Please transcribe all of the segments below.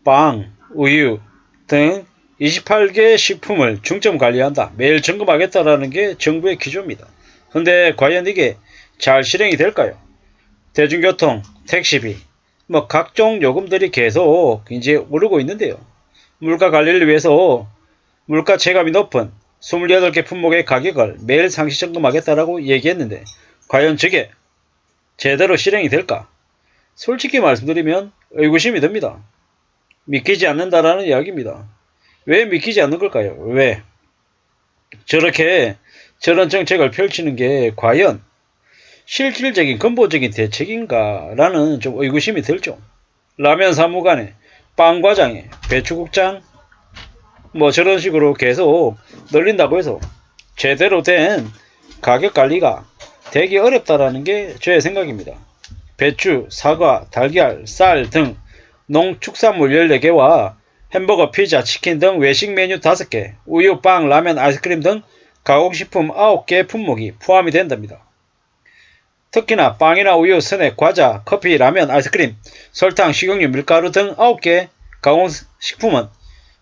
빵, 우유 등 28개 식품을 중점 관리한다. 매일 점검하겠다라는 게 정부의 기조입니다. 근데 과연 이게 잘 실행이 될까요? 대중교통, 택시비, 각종 요금들이 계속 이제 오르고 있는데요. 물가 관리를 위해서 물가 체감이 높은 28개 품목의 가격을 매일 상시 점검하겠다라고 얘기했는데 과연 저게 제대로 실행이 될까? 솔직히 말씀드리면 의구심이 듭니다. 믿기지 않는다라는 이야기입니다. 왜 믿기지 않는 걸까요? 왜? 저런 정책을 펼치는 게 과연 실질적인 근본적인 대책인가 라는 좀 의구심이 들죠. 라면 사무관에 빵과장에 배추국장 저런 식으로 계속 늘린다고 해서 제대로 된 가격 관리가 되기 어렵다라는 게 제 생각입니다. 배추, 사과, 달걀, 쌀 등 농축산물 14개와 햄버거, 피자, 치킨 등 외식 메뉴 5개, 우유, 빵, 라면, 아이스크림 등 가공식품 9개 품목이 포함이 된답니다. 특히나 빵이나 우유, 스낵, 과자, 커피, 라면, 아이스크림, 설탕, 식용유, 밀가루 등 9개 가공식품은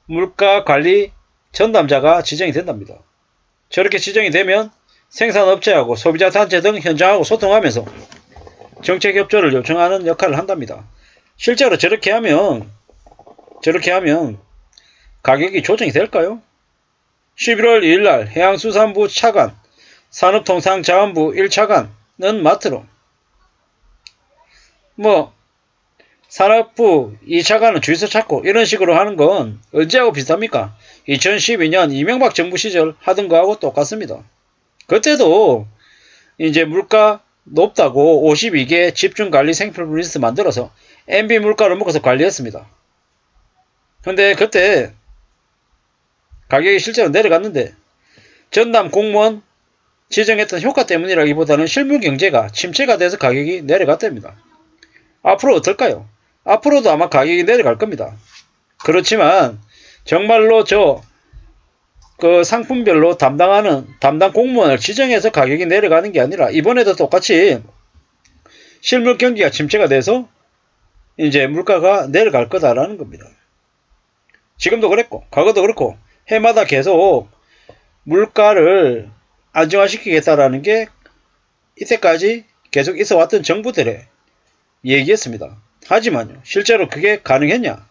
물가관리 전담자가 지정이 된답니다. 저렇게 지정이 되면 생산업체하고 소비자단체 등 현장하고 소통하면서 정책 협조를 요청하는 역할을 한답니다. 실제로 저렇게 하면 가격이 조정이 될까요? 11월 2일날 해양수산부 차관, 산업통상자원부 1차관은 마트로 산업부 2차관은 주유소 찾고 이런 식으로 하는 건 언제하고 비슷합니까? 2012년 이명박 정부 시절 하던 거하고 똑같습니다. 그때도 이제 물가 높다고 52개 집중관리 생필품 리스트 만들어서 MB 물가를 먹어서 관리했습니다. 근데 그때 가격이 실제로 내려갔는데 전담 공무원 지정했던 효과 때문이라기보다는 실물 경제가 침체가 돼서 가격이 내려갔답니다. 앞으로 어떨까요? 앞으로도 아마 가격이 내려갈 겁니다. 그렇지만 정말로 상품별로 담당 공무원을 지정해서 가격이 내려가는 게 아니라 이번에도 똑같이 실물 경기가 침체가 돼서 이제 물가가 내려갈 거다라는 겁니다. 지금도 그랬고 과거도 그렇고 해마다 계속 물가를 안정화시키겠다라는 게 이때까지 계속 있어 왔던 정부들의 얘기였습니다. 하지만요, 실제로 그게 가능했냐?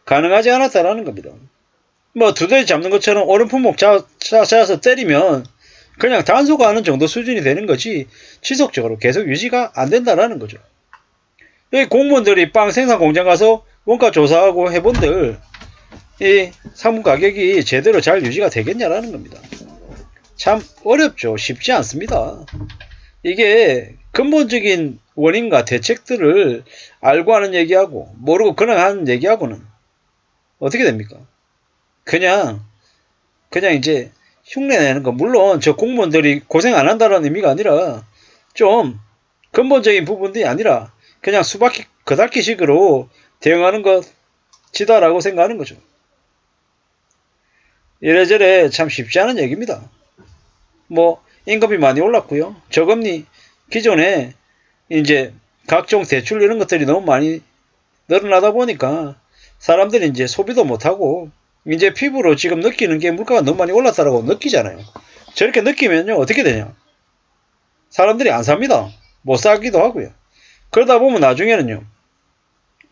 가능하지 않았다라는 겁니다. 두더지 잡는 것처럼 옳은 품목 찾아서 때리면 그냥 단속하는 정도 수준이 되는 거지 지속적으로 계속 유지가 안 된다라는 거죠. 여기 공무원들이 빵 생산 공장 가서 원가 조사하고 해본들 이 상품 가격이 제대로 잘 유지가 되겠냐라는 겁니다. 참 어렵죠. 쉽지 않습니다. 이게 근본적인 원인과 대책들을 알고 하는 얘기하고 모르고 그냥 하는 얘기하고는 어떻게 됩니까? 그냥 이제 흉내내는 거. 물론 저 공무원들이 고생 안 한다는 의미가 아니라 좀 근본적인 부분들이 아니라 그냥 수박이 거달기식으로 대응하는 것이다라고 생각하는 거죠. 이래저래 참 쉽지 않은 얘기입니다. 임금이 많이 올랐고요. 저금리 기존에 이제 각종 대출 이런 것들이 너무 많이 늘어나다 보니까 사람들이 이제 소비도 못하고 이제 피부로 지금 느끼는 게 물가가 너무 많이 올랐다라고 느끼잖아요. 저렇게 느끼면요 어떻게 되냐? 사람들이 안 삽니다. 못 사기도 하고요. 그러다 보면 나중에는요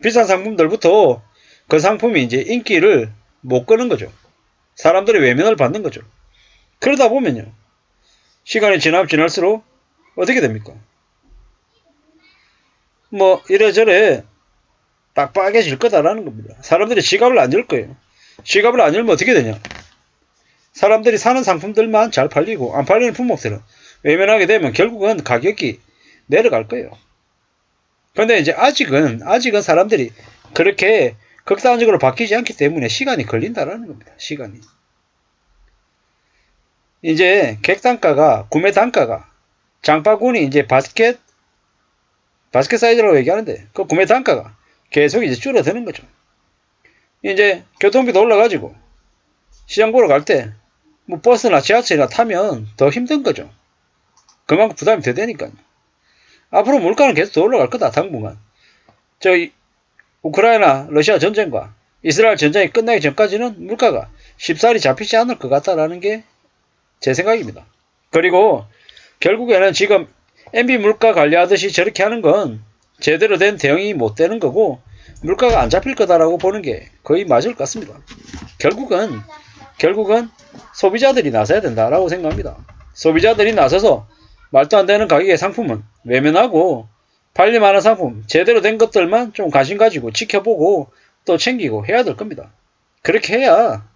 비싼 상품들부터 그 상품이 이제 인기를 못 끄는 거죠. 사람들이 외면을 받는 거죠. 그러다 보면요 시간이 지날수록 어떻게 됩니까? 이래저래 빡빡해질 거다라는 겁니다. 사람들이 지갑을 안 열 거예요. 지갑을 안 열면 어떻게 되냐? 사람들이 사는 상품들만 잘 팔리고 안 팔리는 품목들은 외면하게 되면 결국은 가격이 내려갈 거예요. 그런데 이제 아직은 사람들이 그렇게 극단적으로 바뀌지 않기 때문에 시간이 걸린다라는 겁니다. 시간이. 이제 객단가가 구매 단가가 장바구니 이제 바스켓 사이즈라고 얘기하는데 그 구매 단가가 계속 이제 줄어드는 거죠. 이제 교통비도 올라가지고 시장 보러 갈 때 버스나 지하철이나 타면 더 힘든 거죠. 그만큼 부담이 더 되니까요. 앞으로 물가는 계속 더 올라갈 거다 당분간. 우크라이나 러시아 전쟁과 이스라엘 전쟁이 끝나기 전까지는 물가가 쉽사리 잡히지 않을 것 같다라는 게 제 생각입니다. 그리고 결국에는 지금 MB 물가 관리하듯이 저렇게 하는 건 제대로 된 대응이 못 되는 거고 물가가 안 잡힐 거다라고 보는 게 거의 맞을 것 같습니다. 결국은 소비자들이 나서야 된다라고 생각합니다. 소비자들이 나서서 말도 안 되는 가격의 상품은 외면하고 팔릴만한 상품 제대로 된 것들만 좀 관심 가지고 지켜보고 또 챙기고 해야 될 겁니다. 그렇게 해야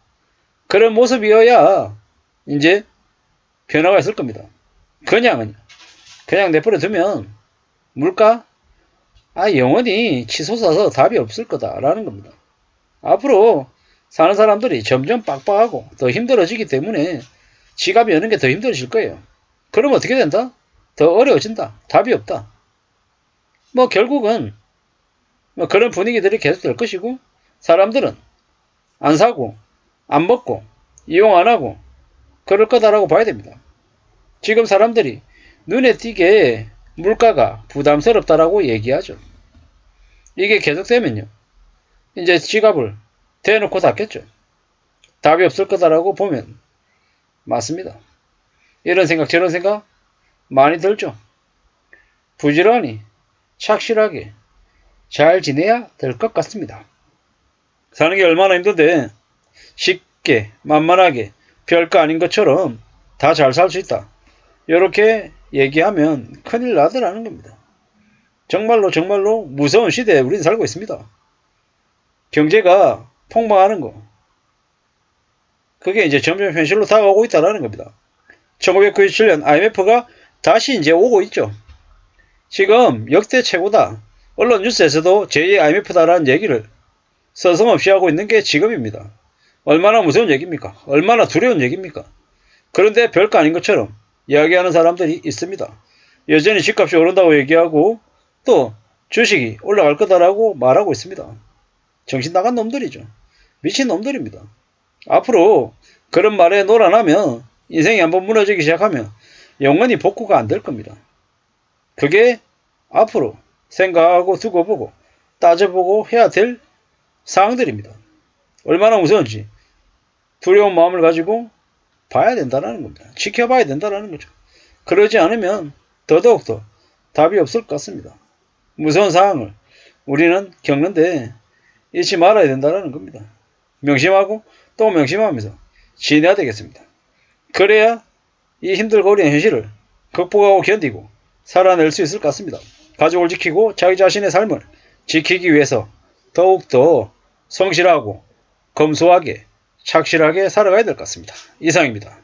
그런 모습이어야 이제 변화가 있을 겁니다. 그냥 내버려 두면 물가 영원히 치솟아서 답이 없을 거다라는 겁니다. 앞으로 사는 사람들이 점점 빡빡하고 더 힘들어지기 때문에 지갑이 여는 게 더 힘들어질 거예요. 그럼 어떻게 된다? 더 어려워진다. 답이 없다. 결국은 그런 분위기들이 계속될 것이고 사람들은 안 사고 안 먹고 이용 안 하고 그럴 거다라고 봐야 됩니다. 지금 사람들이 눈에 띄게 물가가 부담스럽다라고 얘기하죠. 이게 계속되면요. 이제 지갑을 대놓고 닫겠죠. 답이 없을 거다라고 보면 맞습니다. 이런 생각 저런 생각 많이 들죠. 부지런히 착실하게 잘 지내야 될 것 같습니다. 사는 게 얼마나 힘든데 쉽게 만만하게 별거 아닌 것처럼 다 잘 살 수 있다. 이렇게 얘기하면 큰일 나더라는 겁니다. 정말로 무서운 시대에 우리는 살고 있습니다. 경제가 폭망하는 거. 그게 이제 점점 현실로 다가오고 있다는 겁니다. 1997년 IMF가 다시 이제 오고 있죠. 지금 역대 최고다. 언론 뉴스에서도 제2의 IMF다라는 얘기를 서슴없이 하고 있는 게 지금입니다. 얼마나 무서운 얘기입니까? 얼마나 두려운 얘기입니까? 그런데 별거 아닌 것처럼 이야기하는 사람들이 있습니다. 여전히 집값이 오른다고 얘기하고 또 주식이 올라갈 거다라고 말하고 있습니다. 정신 나간 놈들이죠. 미친 놈들입니다. 앞으로 그런 말에 놀아나면 인생이 한번 무너지기 시작하면 영원히 복구가 안 될 겁니다. 그게 앞으로 생각하고 두고 보고 따져보고 해야 될 사항들입니다. 얼마나 무서운지 두려운 마음을 가지고 봐야 된다는 겁니다. 지켜봐야 된다는 거죠. 그러지 않으면 더더욱더 답이 없을 것 같습니다. 무서운 상황을 우리는 겪는데 잊지 말아야 된다는 겁니다. 명심하고 또 명심하면서 지내야 되겠습니다. 그래야 이 힘들고 어려운 현실을 극복하고 견디고 살아낼 수 있을 것 같습니다. 가족을 지키고 자기 자신의 삶을 지키기 위해서 더욱더 성실하고 검소하게 착실하게 살아가야 될 것 같습니다. 이상입니다.